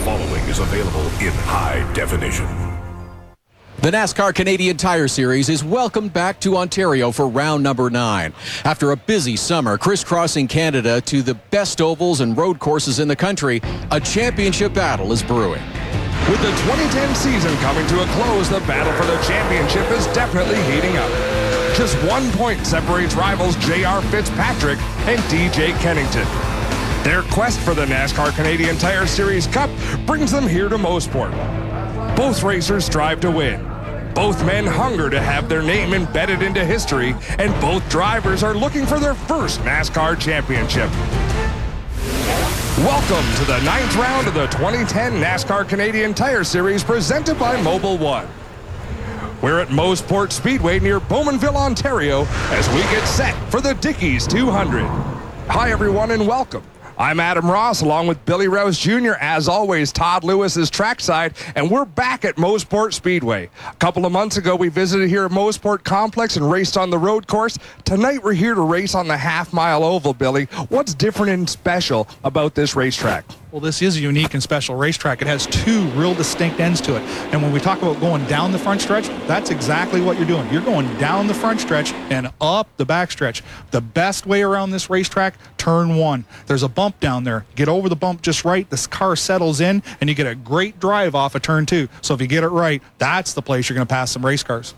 following is available in high definition. The NASCAR Canadian Tire Series is welcomed back to Ontario for round number 9. After a busy summer crisscrossing Canada to the best ovals and road courses in the country, a championship battle is brewing. With the 2010 season coming to a close, the battle for the championship is definitely heating up. Just 1 point separates rivals JR Fitzpatrick and DJ Kennington. Their quest for the NASCAR Canadian Tire Series Cup brings them here to Mosport. Both racers strive to win. Both men hunger to have their name embedded into history, and both drivers are looking for their first NASCAR championship. Welcome to the 9th round of the 2010 NASCAR Canadian Tire Series presented by Mobil 1. We're at Mosport Speedway near Bowmanville, Ontario, as we get set for the Dickies 200. Hi, everyone, and welcome. I'm Adam Ross, along with Billy Rouse Jr., as always, Todd Lewis is trackside, and we're back at Mosport Speedway. A couple of months ago, we visited here at Mosport Complex and raced on the road course. Tonight, we're here to race on the half-mile oval, Billy. What's different and special about this racetrack? Well, this is a unique and special racetrack. It has 2 real distinct ends to it. And when we talk about going down the front stretch, that's exactly what you're doing. You're going down the front stretch and up the back stretch. The best way around this racetrack, turn 1. There's a bump down there. Get over the bump just right, this car settles in, and you get a great drive off of turn 2. So if you get it right, that's the place you're going to pass some race cars.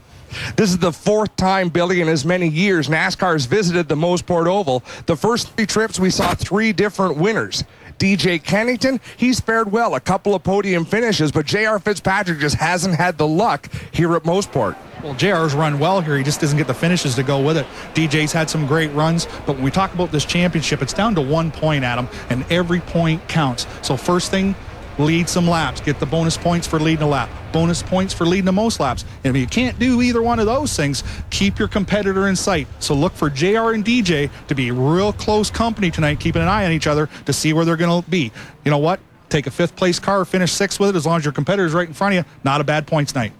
This is the 4th time, Billy, in as many years NASCAR's visited the Mosport Oval. The first 3 trips, we saw 3 different winners. DJ Kennington, he's fared well, a couple of podium finishes, but JR Fitzpatrick just hasn't had the luck here at Mosport. Well, JR's run well here. He just doesn't get the finishes to go with it. DJ's had some great runs, but when we talk about this championship, it's down to 1 point, Adam, and every point counts. So first thing, lead some laps. Get the bonus points for leading a lap. Bonus points for leading the most laps. And if you can't do either one of those things, keep your competitor in sight. So look for JR and DJ to be real close company tonight, keeping an eye on each other to see where they're going to be. You know what? Take a 5th place car, finish 6th with it, as long as your competitor's right in front of you. Not a bad points night.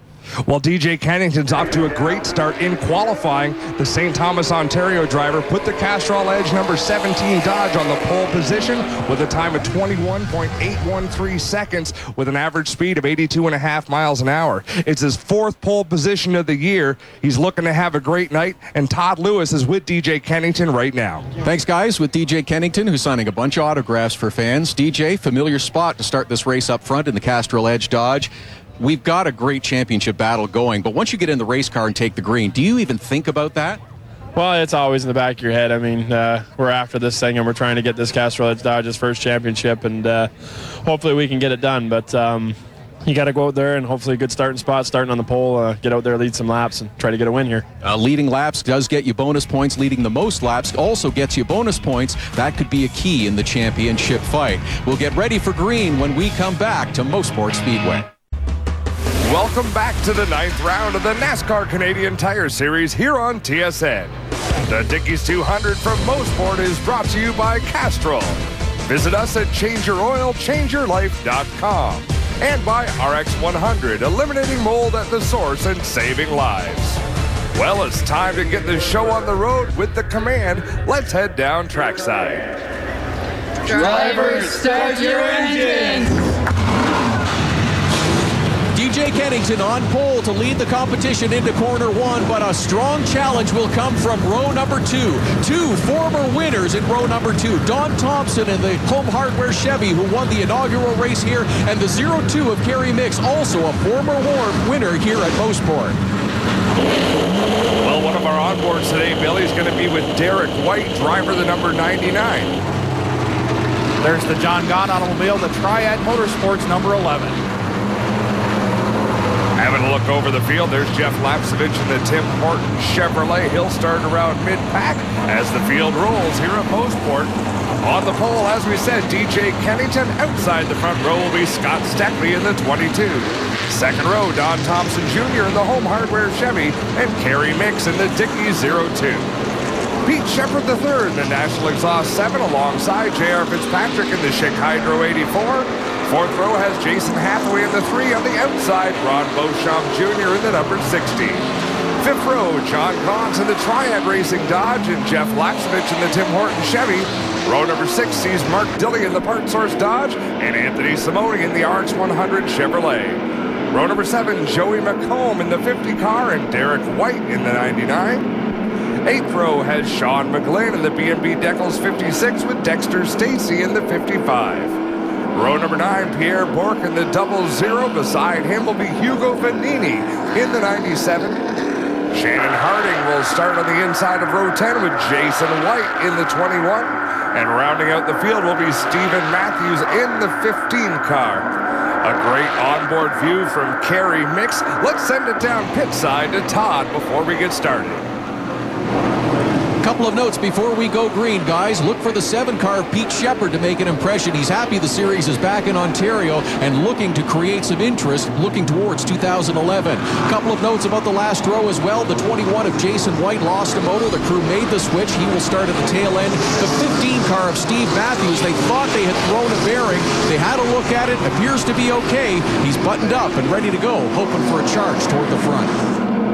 Well, DJ Kennington's off to a great start in qualifying. The St. Thomas, Ontario driver put the Castrol Edge number 17 Dodge on the pole position with a time of 21.813 seconds with an average speed of 82.5 miles an hour. It's his 4th pole position of the year. He's looking to have a great night, and Todd Lewis is with DJ Kennington right now. Thanks, guys, with DJ Kennington, who's signing a bunch of autographs for fans. DJ, familiar spot to start this race up front in the Castrol Edge Dodge. We've got a great championship battle going, but once you get in the race car and take the green, do you even think about that? Well, it's always in the back of your head. I mean, we're after this thing, and we're trying to get this Castrol Edge Dodge's first championship, and hopefully we can get it done. But you got to go out there, and hopefully a good starting spot, starting on the pole, get out there, lead some laps, and try to get a win here. Leading laps does get you bonus points. Leading the most laps also gets you bonus points. That could be a key in the championship fight. We'll get ready for green when we come back to Mosport Speedway. Welcome back to the 9th round of the NASCAR Canadian Tire Series here on TSN. The Dickies 200 from Mosport is brought to you by Castrol. Visit us at ChangeYourOilChangeYourLife.com and by RX100, eliminating mold at the source and saving lives. Well, it's time to get the show on the road with the command. Let's head down trackside. Drivers, start your engines! DJ Kennington on pole to lead the competition into corner 1, but a strong challenge will come from row number 2. 2 former winners in row number 2. Don Thompson in the Home Hardware Chevy, who won the inaugural race here, and the 02 of Kerry Mix, also a former winner here at Mosport. Well, one of our onboards today, Billy, is going to be with Derek White, driver the number 99. There's the John Gott automobile, the Triad Motorsports number 11. Having a look over the field, there's Jeff Lapsevich in the Tim Horton Chevrolet. He'll start around mid-pack as the field rolls here at Mosport. On the pole, as we said, DJ Kennington. Outside the front row will be Scott Steckley in the 22. Second row, Don Thompson Jr. in the Home Hardware Chevy, and Kerry Mix in the Dickies 02. Pete Shepard III in the National Exhaust 7 alongside J.R. Fitzpatrick in the Schick Hydro 84. Fourth row has Jason Hathaway in the 3 on the outside, Ron Beauchamp Jr. in the number 60. Fifth row, John Gaunt in the Triad Racing Dodge and Jeff Lapsevich in the Tim Horton Chevy. Row number 6 sees Mark Dilley in the Part Source Dodge and Anthony Simone in the RX-100 Chevrolet. Row number 7, Joey McComb in the 50 car and Derek White in the 99. 8th row has Sean McGlynn in the B&B Decals 56 with Dexter Stacy in the 55. Row number 9, Pierre Bourque in the 00. Beside him will be Hugo Vanini in the 97. Shannon Harding will start on the inside of row 10 with Jason White in the 21. And rounding out the field will be Stephen Matthews in the 15 car. A great onboard view from Kerry Mix. Let's send it down pit side to Todd before we get started. Couple of notes before we go green, guys. Look for the 7 car of Pete Shepard to make an impression. He's happy the series is back in Ontario and looking to create some interest looking towards 2011. Couple of notes about the last row as well. The 21 of Jason White lost a motor. The crew made the switch. He will start at the tail end. The 15 car of Steve Matthews, they thought they had thrown a bearing. They had a look at it. Appears to be okay. He's buttoned up and ready to go, hoping for a charge toward the front.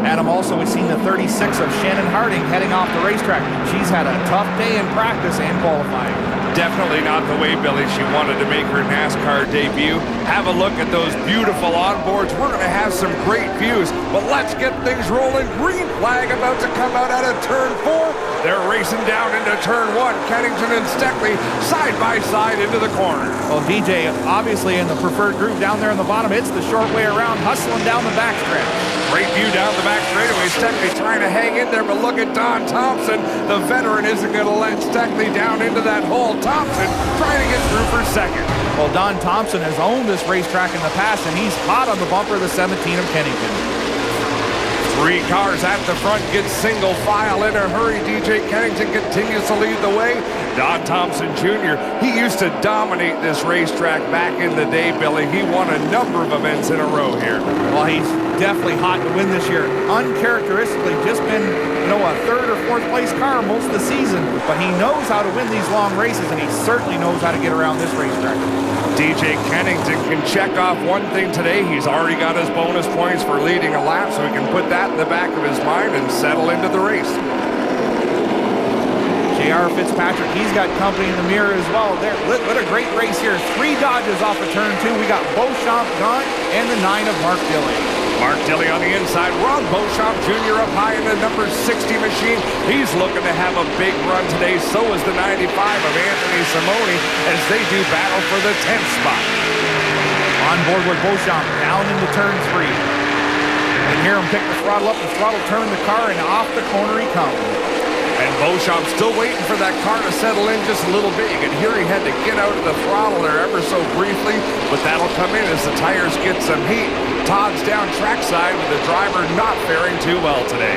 Adam, also we've seen the 36 of Shannon Harding heading off the racetrack. She's had a tough day in practice and qualifying. Definitely not the way, Billy, she wanted to make her NASCAR debut. Have a look at those beautiful onboards. We're going to have some great views, but let's get things rolling. Green flag about to come out of turn 4. They're racing down into turn 1. Kennington and Steckley side by side into the corner. Well, DJ, obviously in the preferred group down there in the bottom, it's the short way around, hustling down the backstretch. Great view down the back straightaway. Steckley trying to hang in there, but look at Don Thompson. The veteran isn't going to let Steckley down into that hole. Thompson trying to get through for second. Well, Don Thompson has owned this racetrack in the past, and he's hot on the bumper of the 17 of Kennington. 3 cars at the front get single file in a hurry. DJ Kennington continues to lead the way. Don Thompson Jr., he used to dominate this racetrack back in the day, Billy. He won a number of events in a row here. Well, he's definitely hot to win this year. Uncharacteristically, just been, a 3rd or 4th place car most of the season, but he knows how to win these long races, and he certainly knows how to get around this racetrack. DJ Kennington can check off one thing today. He's already got his bonus points for leading a lap, so he can put that in the back of his mind and settle into the race. JR Fitzpatrick, he's got company in the mirror as well. What a great race here. 3 dodges off of turn 2. We got Beauchamp gone and the 9 of Mark Dilley. Mark Dilley on the inside. Ron Beauchamp Jr. up high in the number 60 machine. He's looking to have a big run today. So is the 95 of Anthony Simone as they do battle for the 10th spot. On board with Beauchamp down into turn 3. And hear him pick the throttle up. The throttle turn the car, and off the corner he comes. And Beauchamp still waiting for that car to settle in just a little bit. You can hear he had to get out of the throttle there ever so briefly, but that'll come in as the tires get some heat. Todd's down trackside with the driver not faring too well today.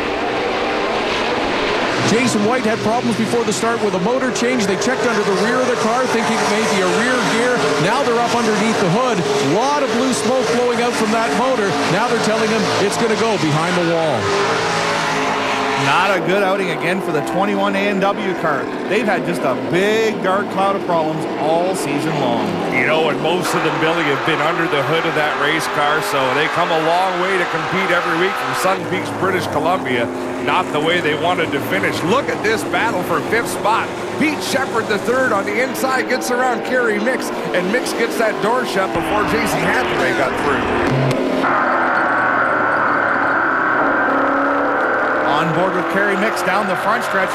Jason White had problems before the start with a motor change. They checked under the rear of the car thinking it may be a rear gear. Now they're up underneath the hood. A lot of blue smoke blowing out from that motor. Now they're telling him it's going to go behind the wall. Not a good outing again for the 21 A&W car. They've had just a big dark cloud of problems all season long. And most of them, Billy, have been under the hood of that race car, so they come a long way to compete every week from Sun Peaks, British Columbia. Not the way they wanted to finish. Look at this battle for 5th spot. Pete Shepard, the 3rd on the inside, gets around Kerry Mix, and Mix gets that door shut before J.C. Hathaway got through. On board with Kerry Mix down the front stretch.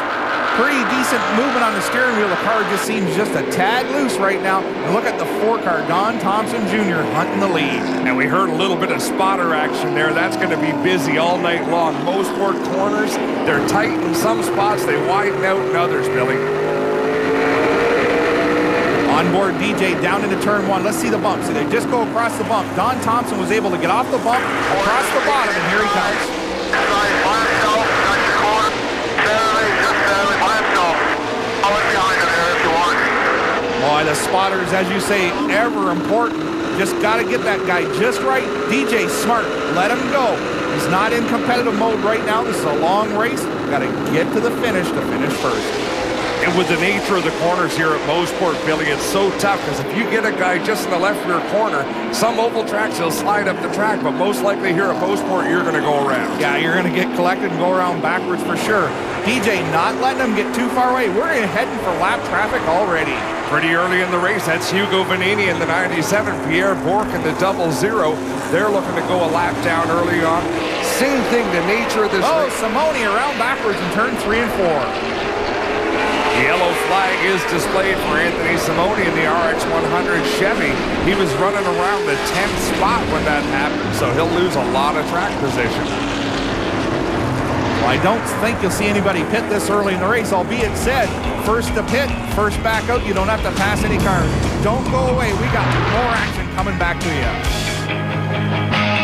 Pretty decent movement on the steering wheel. The car just seems just a tad loose right now. And look at the 4 car, Don Thompson Jr. hunting the lead. And we heard a little bit of spotter action there. That's going to be busy all night long. Mosport corners, they're tight in some spots. They widen out in others, Billy. On board DJ down into turn 1. Let's see the bump. So they just go across the bump. Don Thompson was able to get off the bump, across the bottom, and here he comes. Boy, the spotters, as you say, ever important. Just got to get that guy just right. DJ smart. Let him go. He's not in competitive mode right now. This is a long race. Got to get to the finish to finish first. And with the nature of the corners here at Mosport, Billy, it's so tough because if you get a guy just in the left rear corner, some oval tracks, he'll slide up the track, but most likely here at Mosport, you're going to go around. Yeah, you're going to get collected and go around backwards for sure. DJ not letting them get too far away. We're heading for lap traffic already. Pretty early in the race, that's Hugo Vanini in the 97, Pierre Bourque in the 00. They're looking to go a lap down early on. Same thing, the nature of this race. Simone around backwards in turn 3 and 4. The yellow flag is displayed for Anthony Simone in the RX-100 Chevy. He was running around the 10th spot when that happened, so he'll lose a lot of track position. Well, I don't think you'll see anybody pit this early in the race, albeit said, first to pit, first back out. You don't have to pass any cars. Don't go away. We got more action coming back to you.